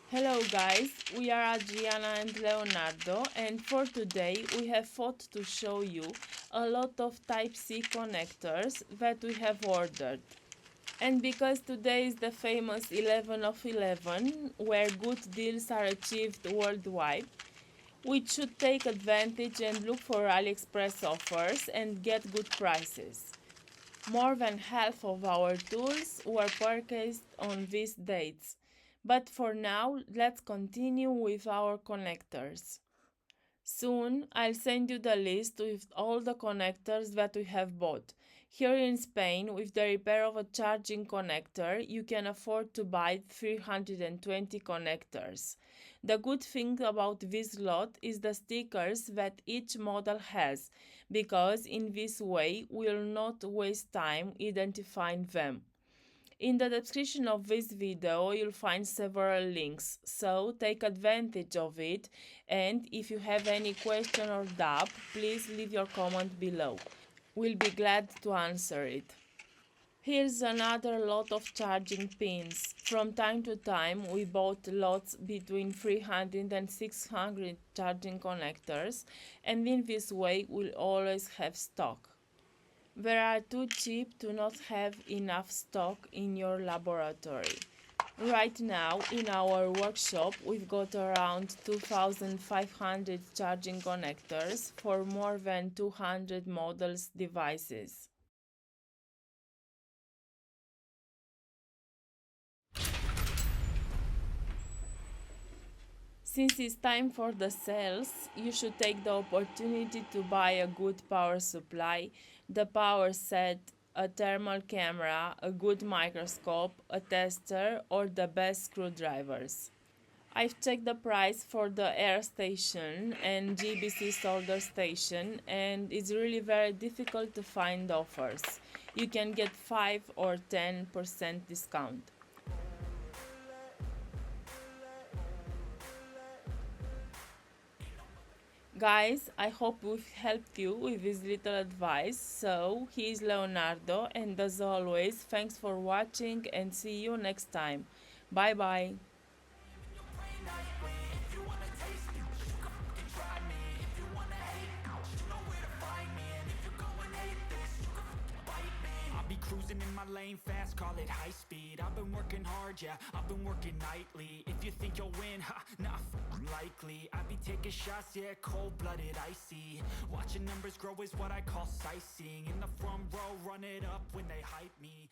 Hello guys, we are Adriana and Leonardo, and for today we have thought to show you a lot of Type-C connectors that we have ordered. And because today is the famous 11 of 11, where good deals are achieved worldwide, we should take advantage and look for AliExpress offers and get good prices. More than half of our tools were purchased on these dates. But for now, let's continue with our connectors. Soon, I'll send you the list with all the connectors that we have bought. Here in Spain, with the repair of a charging connector, you can afford to buy 320 connectors. The good thing about this lot is the stickers that each model has, because in this way we'll not waste time identifying them. In the description of this video you'll find several links, so take advantage of it, and if you have any question or doubt, please leave your comment below. We'll be glad to answer it. Here's another lot of charging pins. From time to time we bought lots between 300 and 600 charging connectors, and in this way we'll always have stock. They are too cheap to not have enough stock in your laboratory. Right now, in our workshop, we've got around 2,500 charging connectors for more than 200 models devices. Since it's time for the sales, you should take the opportunity to buy a good power supply, the power set, a thermal camera, a good microscope, a tester, or the best screwdrivers. I've checked the price for the air station and GBC solder station, and it's really very difficult to find offers. You can get 5 or 10% discount. Guys, I hope we've helped you with this little advice. So, here's Leonardo, and as always, thanks for watching and see you next time. Bye bye. I'll be cruising in my lane fast, call it high speed. I've been working hard, yeah, I've been working nightly. If you think you'll win, ha, not likely. I be taking shots, yeah, cold-blooded, icy. Watching numbers grow is what I call sightseeing. In the front row, run it up when they hype me.